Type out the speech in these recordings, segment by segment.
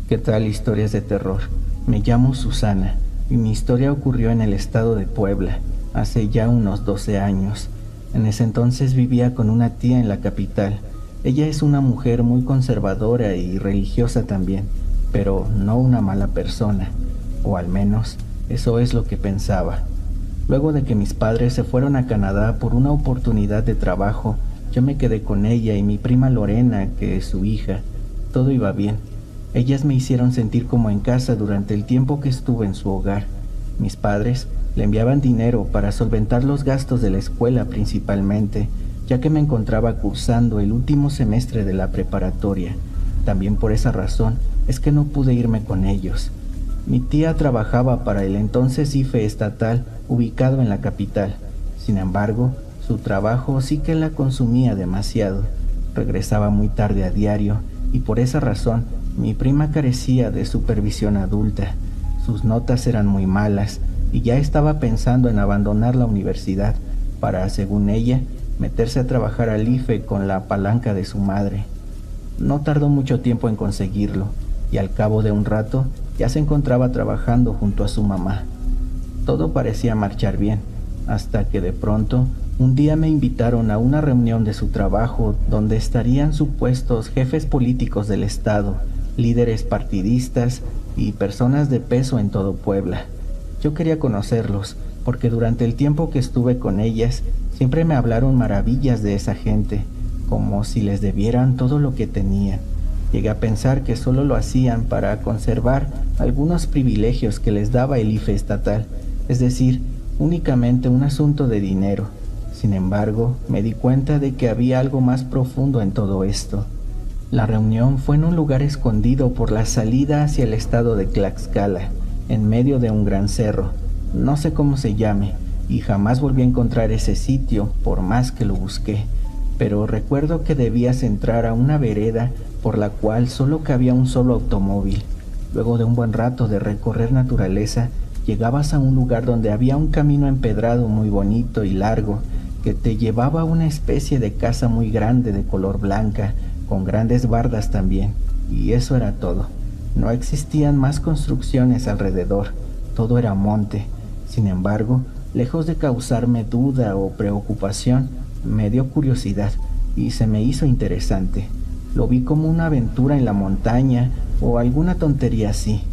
¿Qué tal historias de terror? Me llamo Susana y mi historia ocurrió en el estado de Puebla, hace ya unos 12 años. En ese entonces vivía con una tía en la capital. Ella es una mujer muy conservadora y religiosa también, pero no una mala persona, o al menos eso es lo que pensaba. Luego de que mis padres se fueron a Canadá por una oportunidad de trabajo, yo me quedé con ella y mi prima Lorena, que es su hija. Todo iba bien. Ellas me hicieron sentir como en casa durante el tiempo que estuve en su hogar. Mis padres le enviaban dinero para solventar los gastos de la escuela principalmente, ya que me encontraba cursando el último semestre de la preparatoria. También por esa razón es que no pude irme con ellos. Mi tía trabajaba para el entonces IFE estatal ubicado en la capital. Sin embargo, su trabajo sí que la consumía demasiado. Regresaba muy tarde a diario y por esa razón mi prima carecía de supervisión adulta. Sus notas eran muy malas y ya estaba pensando en abandonar la universidad para, según ella, meterse a trabajar al IFE con la palanca de su madre. No tardó mucho tiempo en conseguirlo y al cabo de un rato ya se encontraba trabajando junto a su mamá. Todo parecía marchar bien, hasta que de pronto un día me invitaron a una reunión de su trabajo donde estarían supuestos jefes políticos del estado, líderes partidistas y personas de peso en todo Puebla. Yo quería conocerlos porque durante el tiempo que estuve con ellas siempre me hablaron maravillas de esa gente, como si les debieran todo lo que tenían. Llegué a pensar que solo lo hacían para conservar algunos privilegios que les daba el IFE estatal, es decir, únicamente un asunto de dinero. Sin embargo, me di cuenta de que había algo más profundo en todo esto. La reunión fue en un lugar escondido por la salida hacia el estado de Tlaxcala, en medio de un gran cerro. No sé cómo se llame, y jamás volví a encontrar ese sitio por más que lo busqué. Pero recuerdo que debías entrar a una vereda por la cual solo cabía un solo automóvil. Luego de un buen rato de recorrer naturaleza, llegabas a un lugar donde había un camino empedrado muy bonito y largo que te llevaba a una especie de casa muy grande de color blanca, con grandes bardas también, y eso era todo. No existían más construcciones alrededor, todo era monte. Sin embargo, lejos de causarme duda o preocupación, me dio curiosidad y se me hizo interesante. Lo vi como una aventura en la montaña o alguna tontería así.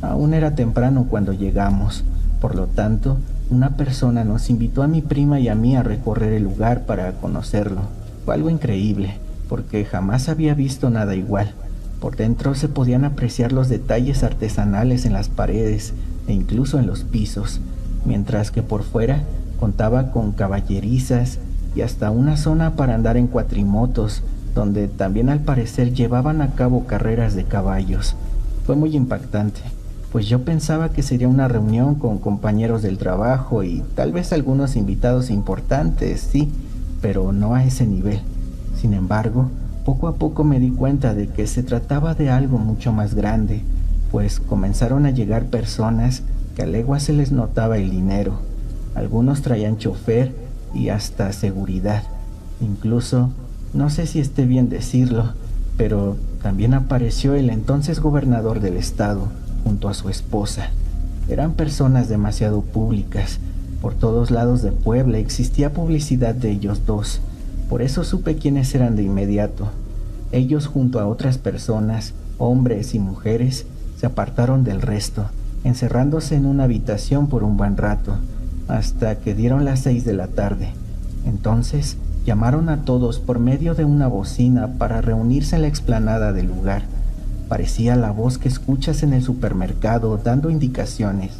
Aún era temprano cuando llegamos, por lo tanto, una persona nos invitó a mi prima y a mí a recorrer el lugar para conocerlo. Fue algo increíble, porque jamás había visto nada igual. Por dentro se podían apreciar los detalles artesanales en las paredes e incluso en los pisos, mientras que por fuera contaba con caballerizas y hasta una zona para andar en cuatrimotos, donde también al parecer llevaban a cabo carreras de caballos. Fue muy impactante, pues yo pensaba que sería una reunión con compañeros del trabajo y tal vez algunos invitados importantes, sí, pero no a ese nivel. Sin embargo, poco a poco me di cuenta de que se trataba de algo mucho más grande, pues comenzaron a llegar personas que a leguas se les notaba el dinero. Algunos traían chofer y hasta seguridad. Incluso, no sé si esté bien decirlo, pero también apareció el entonces gobernador del estado, junto a su esposa. Eran personas demasiado públicas. Por todos lados de Puebla existía publicidad de ellos dos. Por eso supe quiénes eran de inmediato. Ellos, junto a otras personas, hombres y mujeres, se apartaron del resto, encerrándose en una habitación por un buen rato, hasta que dieron las 6 de la tarde. Entonces, llamaron a todos por medio de una bocina para reunirse en la explanada del lugar. Parecía la voz que escuchas en el supermercado dando indicaciones.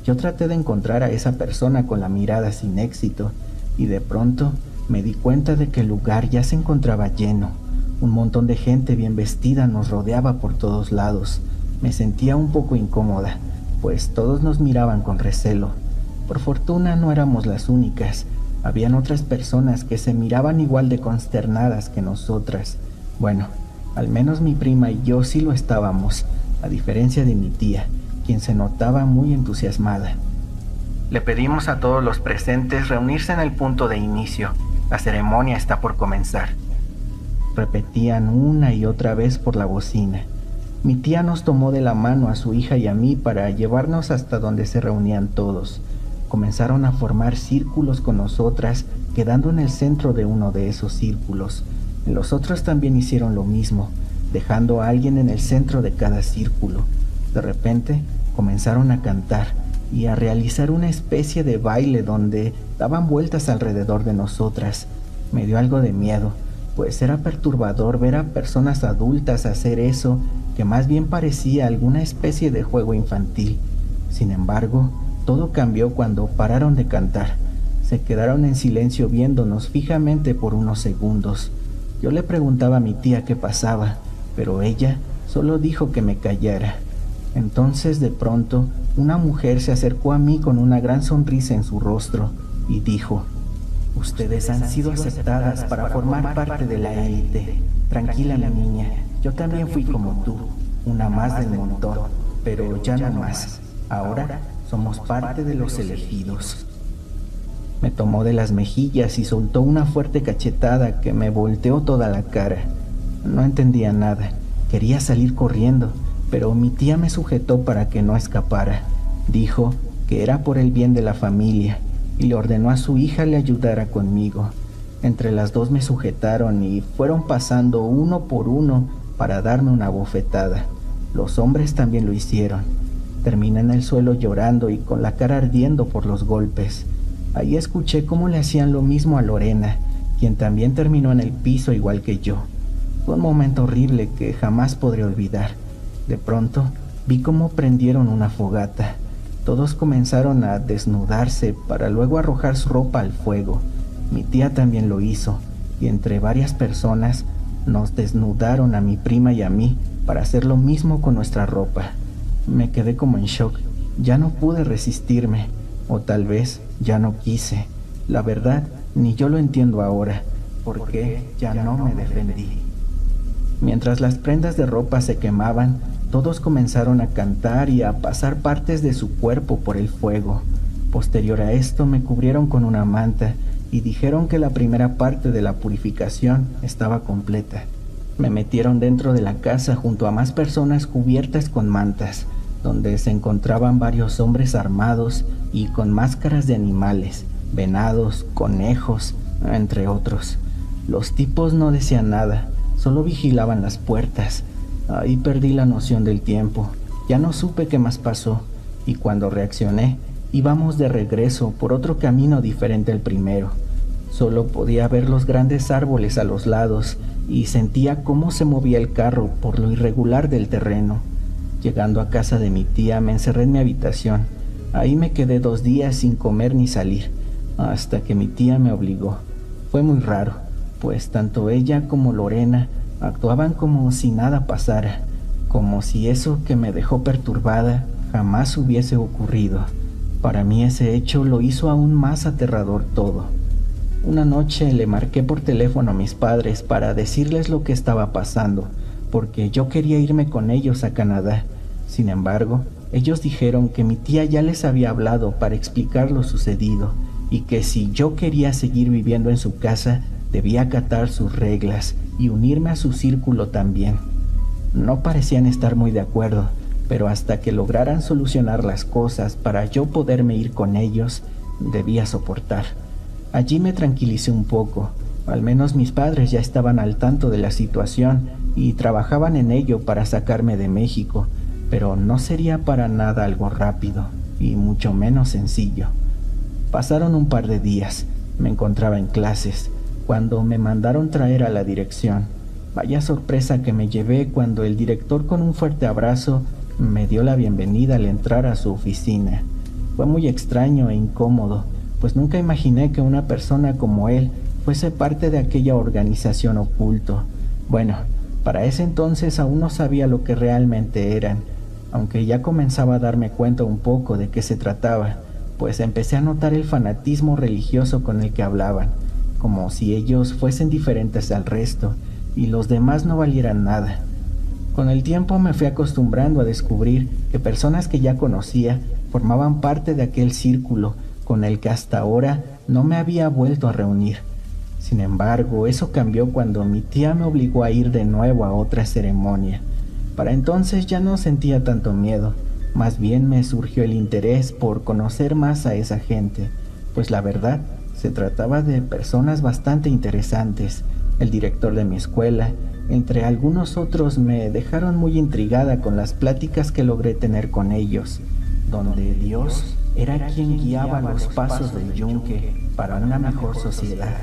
Yo traté de encontrar a esa persona con la mirada sin éxito, y de pronto me di cuenta de que el lugar ya se encontraba lleno. Un montón de gente bien vestida nos rodeaba por todos lados. Me sentía un poco incómoda, pues todos nos miraban con recelo. Por fortuna no éramos las únicas. Habían otras personas que se miraban igual de consternadas que nosotras. Bueno, al menos mi prima y yo sí lo estábamos, a diferencia de mi tía, quien se notaba muy entusiasmada. Le pedimos a todos los presentes reunirse en el punto de inicio. La ceremonia está por comenzar. Repetían una y otra vez por la bocina. Mi tía nos tomó de la mano a su hija y a mí para llevarnos hasta donde se reunían todos. Comenzaron a formar círculos con nosotras, quedando en el centro de uno de esos círculos. Los otros también hicieron lo mismo, dejando a alguien en el centro de cada círculo. De repente comenzaron a cantar y a realizar una especie de baile donde daban vueltas alrededor de nosotras. Me dio algo de miedo, pues era perturbador ver a personas adultas hacer eso, que más bien parecía alguna especie de juego infantil. Sin embargo, todo cambió cuando pararon de cantar. Se quedaron en silencio viéndonos fijamente por unos segundos. Yo le preguntaba a mi tía qué pasaba, pero ella solo dijo que me callara. Entonces, de pronto, una mujer se acercó a mí con una gran sonrisa en su rostro y dijo: «Ustedes han sido aceptadas para formar parte de la élite. Tranquila, mi niña, yo también fui como tú, una más del montón, pero ya no más. Ahora somos parte de los elegidos». Me tomó de las mejillas y soltó una fuerte cachetada que me volteó toda la cara. No entendía nada, quería salir corriendo, pero mi tía me sujetó para que no escapara. Dijo que era por el bien de la familia y le ordenó a su hija le ayudara conmigo. Entre las dos me sujetaron y fueron pasando uno por uno para darme una bofetada. Los hombres también lo hicieron. Terminé en el suelo llorando y con la cara ardiendo por los golpes. Ahí escuché cómo le hacían lo mismo a Lorena, quien también terminó en el piso igual que yo. Fue un momento horrible que jamás podré olvidar. De pronto vi cómo prendieron una fogata. Todos comenzaron a desnudarse para luego arrojar su ropa al fuego. Mi tía también lo hizo, y entre varias personas nos desnudaron a mi prima y a mí para hacer lo mismo con nuestra ropa. Me quedé como en shock. Ya no pude resistirme, o tal vez ya no quise. La verdad, ni yo lo entiendo ahora, porque ya no me defendí. Mientras las prendas de ropa se quemaban, todos comenzaron a cantar y a pasar partes de su cuerpo por el fuego. Posterior a esto me cubrieron con una manta y dijeron que la primera parte de la purificación estaba completa. Me metieron dentro de la casa junto a más personas cubiertas con mantas, donde se encontraban varios hombres armados y con máscaras de animales, venados, conejos, entre otros. Los tipos no decían nada, solo vigilaban las puertas. Ahí perdí la noción del tiempo. Ya no supe qué más pasó, y cuando reaccioné, íbamos de regreso por otro camino diferente al primero. Solo podía ver los grandes árboles a los lados y sentía cómo se movía el carro por lo irregular del terreno. Llegando a casa de mi tía, me encerré en mi habitación. Ahí me quedé 2 días sin comer ni salir, hasta que mi tía me obligó. Fue muy raro, pues tanto ella como Lorena actuaban como si nada pasara, como si eso que me dejó perturbada jamás hubiese ocurrido. Para mí ese hecho lo hizo aún más aterrador todo. Una noche le marqué por teléfono a mis padres para decirles lo que estaba pasando, porque yo quería irme con ellos a Canadá. Sin embargo, ellos dijeron que mi tía ya les había hablado para explicar lo sucedido y que si yo quería seguir viviendo en su casa, debía acatar sus reglas y unirme a su círculo también. No parecían estar muy de acuerdo, pero hasta que lograran solucionar las cosas para yo poderme ir con ellos, debía soportar. Allí me tranquilicé un poco. Al menos mis padres ya estaban al tanto de la situación y trabajaban en ello para sacarme de México, pero no sería para nada algo rápido y mucho menos sencillo. Pasaron un par de días. Me encontraba en clases cuando me mandaron traer a la dirección. Vaya sorpresa que me llevé cuando el director, con un fuerte abrazo, me dio la bienvenida al entrar a su oficina. Fue muy extraño e incómodo, pues nunca imaginé que una persona como él fuese parte de aquella organización oculto. Bueno, para ese entonces aún no sabía lo que realmente eran, aunque ya comenzaba a darme cuenta un poco de qué se trataba, pues empecé a notar el fanatismo religioso con el que hablaban, como si ellos fuesen diferentes al resto y los demás no valieran nada. Con el tiempo me fui acostumbrando a descubrir que personas que ya conocía formaban parte de aquel círculo con el que hasta ahora no me había vuelto a reunir. Sin embargo, eso cambió cuando mi tía me obligó a ir de nuevo a otra ceremonia. Para entonces ya no sentía tanto miedo, más bien me surgió el interés por conocer más a esa gente, pues la verdad, se trataba de personas bastante interesantes. El director de mi escuela, entre algunos otros, me dejaron muy intrigada con las pláticas que logré tener con ellos, donde Dios era quien guiaba los pasos del yunque para una mejor sociedad.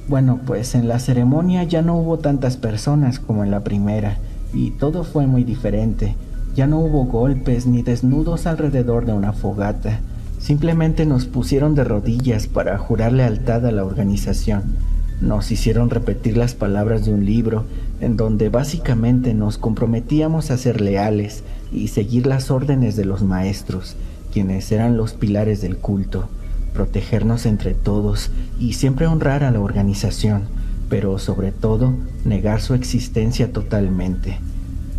Bueno, pues en la ceremonia ya no hubo tantas personas como en la primera, y todo fue muy diferente. Ya no hubo golpes ni desnudos alrededor de una fogata. Simplemente nos pusieron de rodillas para jurar lealtad a la organización. Nos hicieron repetir las palabras de un libro en donde básicamente nos comprometíamos a ser leales y seguir las órdenes de los maestros, quienes eran los pilares del culto, protegernos entre todos y siempre honrar a la organización, pero sobre todo negar su existencia totalmente.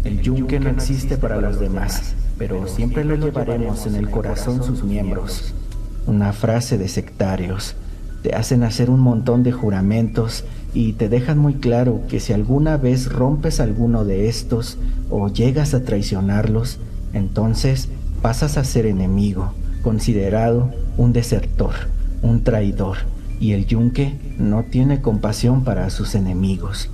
El yunque no existe para los demás, pero siempre lo llevaremos en el corazón sus miembros. Una frase de sectarios. Te hacen hacer un montón de juramentos y te dejan muy claro que si alguna vez rompes alguno de estos o llegas a traicionarlos, entonces pasas a ser enemigo, considerado un desertor, un traidor, y el yunque no tiene compasión para sus enemigos.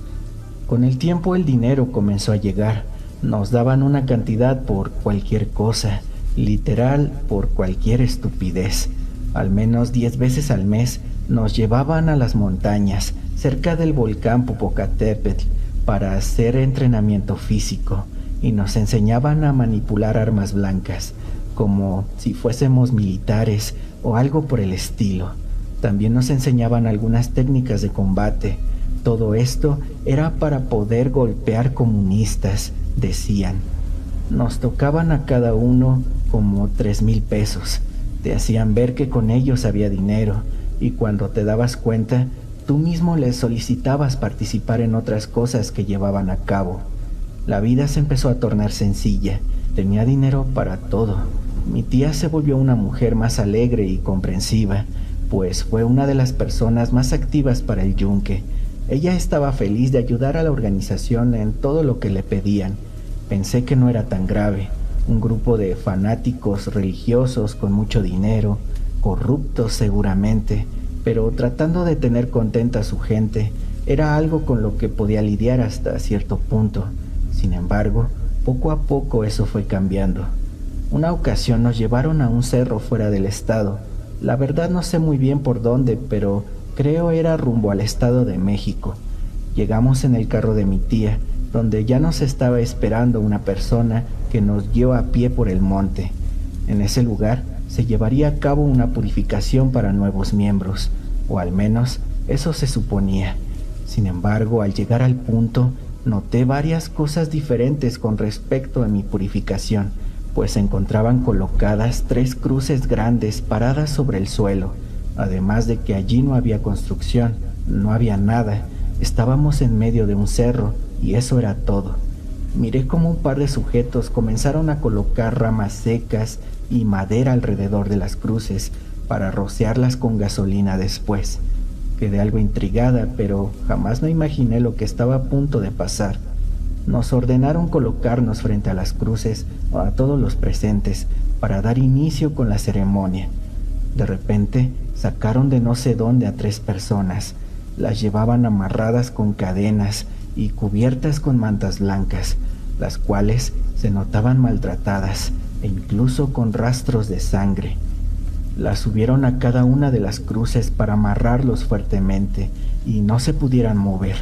Con el tiempo el dinero comenzó a llegar. Nos daban una cantidad por cualquier cosa, literal por cualquier estupidez. Al menos 10 veces al mes nos llevaban a las montañas, cerca del volcán Popocatépetl, para hacer entrenamiento físico, y nos enseñaban a manipular armas blancas, como si fuésemos militares o algo por el estilo. También nos enseñaban algunas técnicas de combate. Todo esto era para poder golpear comunistas, decían. Nos tocaban a cada uno como 3,000 pesos. Te hacían ver que con ellos había dinero, y cuando te dabas cuenta, tú mismo les solicitabas participar en otras cosas que llevaban a cabo. La vida se empezó a tornar sencilla. Tenía dinero para todo. Mi tía se volvió una mujer más alegre y comprensiva, pues fue una de las personas más activas para el yunque. Ella estaba feliz de ayudar a la organización en todo lo que le pedían. Pensé que no era tan grave. Un grupo de fanáticos religiosos con mucho dinero, corruptos seguramente, pero tratando de tener contenta a su gente, era algo con lo que podía lidiar hasta cierto punto. Sin embargo, poco a poco eso fue cambiando. Una ocasión nos llevaron a un cerro fuera del estado. La verdad no sé muy bien por dónde, pero creo era rumbo al Estado de México. Llegamos en el carro de mi tía, donde ya nos estaba esperando una persona que nos guió a pie por el monte. En ese lugar se llevaría a cabo una purificación para nuevos miembros, o al menos eso se suponía. Sin embargo, al llegar al punto, noté varias cosas diferentes con respecto a mi purificación, pues se encontraban colocadas 3 cruces grandes paradas sobre el suelo, además de que allí no había construcción, no había nada. Estábamos en medio de un cerro y eso era todo. Miré cómo un par de sujetos comenzaron a colocar ramas secas y madera alrededor de las cruces para rociarlas con gasolina después. Quedé algo intrigada, pero jamás me imaginé lo que estaba a punto de pasar. Nos ordenaron colocarnos frente a las cruces a todos los presentes para dar inicio con la ceremonia. De repente sacaron de no sé dónde a 3 personas. Las llevaban amarradas con cadenas y cubiertas con mantas blancas, las cuales se notaban maltratadas e incluso con rastros de sangre. Las subieron a cada una de las cruces para amarrarlos fuertemente y no se pudieran mover.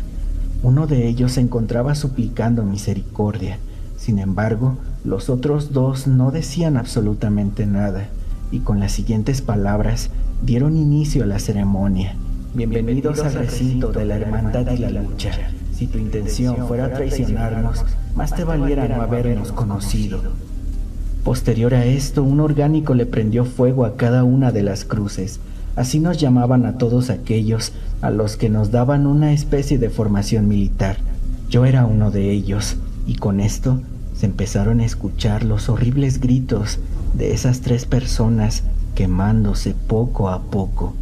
Uno de ellos se encontraba suplicando misericordia. Sin embargo, los otros 2 no decían absolutamente nada, y con las siguientes palabras dieron inicio a la ceremonia. Bienvenidos al recinto de la hermandad y la lucha. Si tu intención fuera traicionarnos, más te valiera no habernos conocido. Posterior a esto, un orgánico le prendió fuego a cada una de las cruces. Así nos llamaban a todos aquellos a los que nos daban una especie de formación militar. Yo era uno de ellos, y con esto se empezaron a escuchar los horribles gritos de esas 3 personas quemándose poco a poco.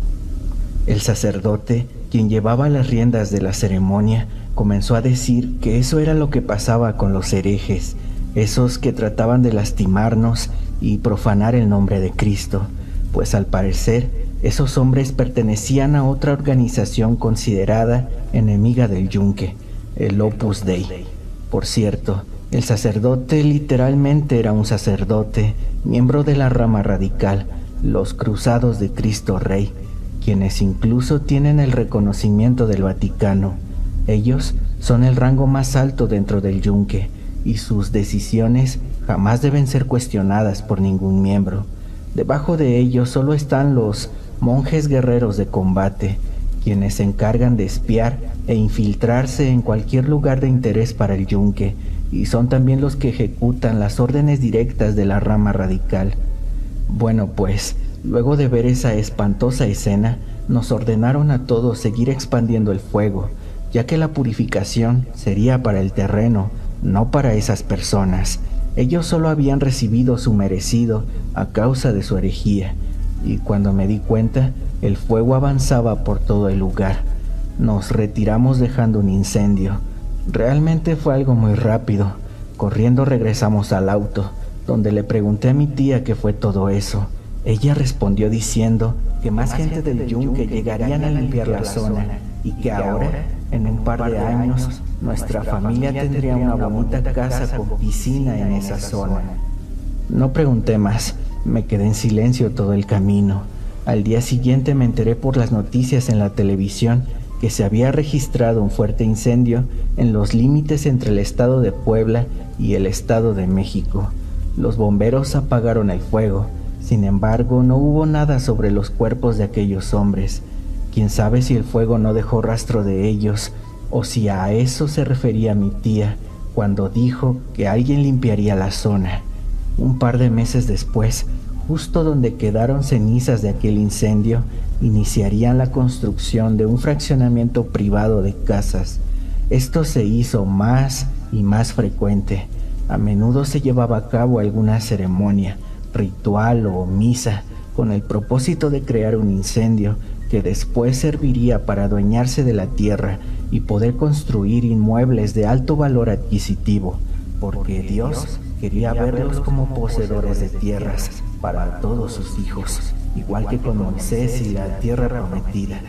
El sacerdote, quien llevaba las riendas de la ceremonia, Comenzó a decir que eso era lo que pasaba con los herejes, esos que trataban de lastimarnos y profanar el nombre de Cristo, pues al parecer esos hombres pertenecían a otra organización considerada enemiga del Yunque, el Opus Dei. Por cierto, el sacerdote literalmente era un sacerdote, miembro de la rama radical, los Cruzados de Cristo Rey, quienes incluso tienen el reconocimiento del Vaticano. Ellos son el rango más alto dentro del Yunque y sus decisiones jamás deben ser cuestionadas por ningún miembro. Debajo de ellos solo están los monjes guerreros de combate, quienes se encargan de espiar e infiltrarse en cualquier lugar de interés para el Yunque, y son también los que ejecutan las órdenes directas de la rama radical. Bueno, pues, luego de ver esa espantosa escena, nos ordenaron a todos seguir expandiendo el fuego, ya que la purificación sería para el terreno, no para esas personas. Ellos solo habían recibido su merecido a causa de su herejía, y cuando me di cuenta, el fuego avanzaba por todo el lugar. Nos retiramos dejando un incendio. Realmente fue algo muy rápido. Corriendo regresamos al auto, donde le pregunté a mi tía qué fue todo eso. Ella respondió diciendo que más gente del Yunque llegarían a limpiar la zona y que ahora, en un par de años, nuestra familia tendría una bonita casa con piscina en esa zona. No pregunté más, me quedé en silencio todo el camino. Al día siguiente me enteré por las noticias en la televisión que se había registrado un fuerte incendio en los límites entre el estado de Puebla y el estado de México. Los bomberos apagaron el fuego, sin embargo no hubo nada sobre los cuerpos de aquellos hombres. Quién sabe si el fuego no dejó rastro de ellos, o si a eso se refería mi tía cuando dijo que alguien limpiaría la zona. Un par de meses después, justo donde quedaron cenizas de aquel incendio, iniciarían la construcción de un fraccionamiento privado de casas. Esto se hizo más y más frecuente. A menudo se llevaba a cabo alguna ceremonia, ritual o misa, con el propósito de crear un incendio que después serviría para adueñarse de la tierra y poder construir inmuebles de alto valor adquisitivo, porque Dios quería verlos como poseedores de tierras para todos sus hijos, igual que con Moisés y la tierra prometida.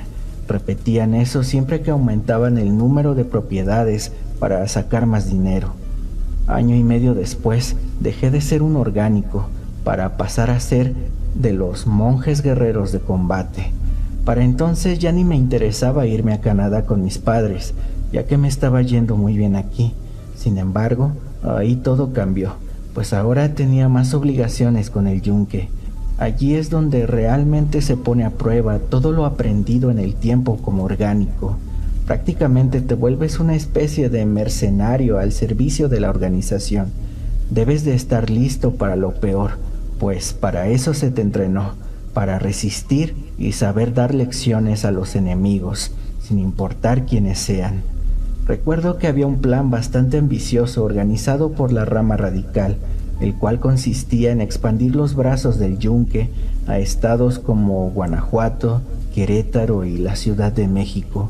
Repetían eso siempre que aumentaban el número de propiedades para sacar más dinero. Año y medio después, dejé de ser un orgánico para pasar a ser de los monjes guerreros de combate. Para entonces ya ni me interesaba irme a Canadá con mis padres, ya que me estaba yendo muy bien aquí. Sin embargo, ahí todo cambió, pues ahora tenía más obligaciones con el Yunque. Allí es donde realmente se pone a prueba todo lo aprendido en el tiempo como orgánico. Prácticamente te vuelves una especie de mercenario al servicio de la organización. Debes de estar listo para lo peor, pues para eso se te entrenó, para resistir y saber dar lecciones a los enemigos, sin importar quiénes sean. Recuerdo que había un plan bastante ambicioso organizado por la rama radical, el cual consistía en expandir los brazos del Yunque a estados como Guanajuato, Querétaro y la Ciudad de México.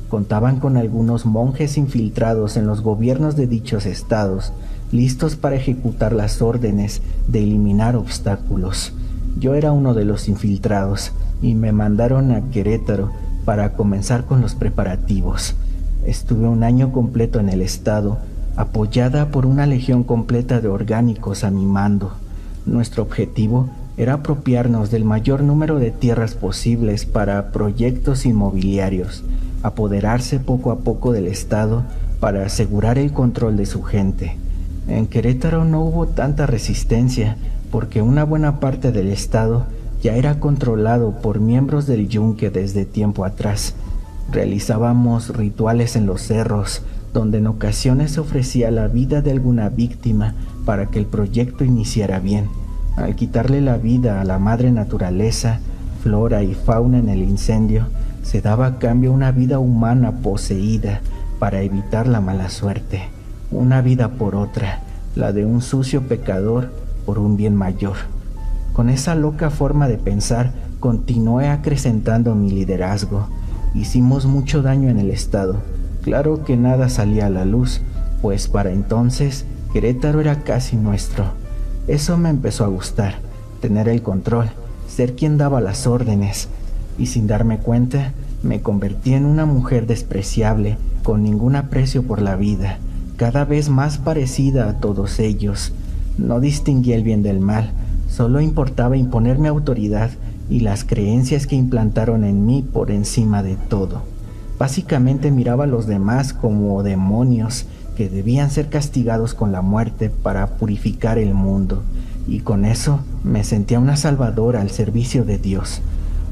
Contaban con algunos monjes infiltrados en los gobiernos de dichos estados, listos para ejecutar las órdenes de eliminar obstáculos. Yo era uno de los infiltrados y me mandaron a Querétaro para comenzar con los preparativos. Estuve un año completo en el estado, apoyada por una legión completa de orgánicos a mi mando. Nuestro objetivo era apropiarnos del mayor número de tierras posibles para proyectos inmobiliarios, apoderarse poco a poco del estado para asegurar el control de su gente. En Querétaro no hubo tanta resistencia porque una buena parte del estado ya era controlado por miembros del Yunque desde tiempo atrás. Realizábamos rituales en los cerros, donde en ocasiones se ofrecía la vida de alguna víctima para que el proyecto iniciara bien. Al quitarle la vida a la madre naturaleza, flora y fauna en el incendio, se daba a cambio una vida humana poseída para evitar la mala suerte. Una vida por otra, la de un sucio pecador por un bien mayor. Con esa loca forma de pensar, continué acrecentando mi liderazgo. Hicimos mucho daño en el estado, Claro que nada salía a la luz, pues para entonces Querétaro era casi nuestro. Eso me empezó a gustar, tener el control, ser quien daba las órdenes, y sin darme cuenta, me convertí en una mujer despreciable, con ningún aprecio por la vida, cada vez más parecida a todos ellos. No distinguía el bien del mal, solo importaba imponer mi autoridad y las creencias que implantaron en mí por encima de todo. Básicamente miraba a los demás como demonios que debían ser castigados con la muerte para purificar el mundo, y con eso me sentía una salvadora al servicio de Dios.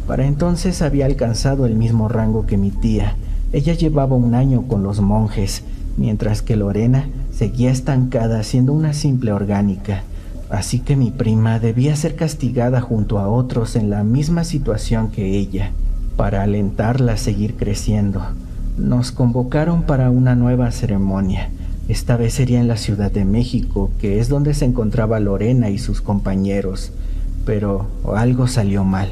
Para entonces había alcanzado el mismo rango que mi tía. Ella llevaba 1 año con los monjes, mientras que Lorena seguía estancada siendo una simple orgánica. Así que mi prima debía ser castigada junto a otros en la misma situación que ella, para alentarla a seguir creciendo. Nos convocaron para una nueva ceremonia. Esta vez sería en la Ciudad de México, que es donde se encontraba Lorena y sus compañeros. Pero algo salió mal.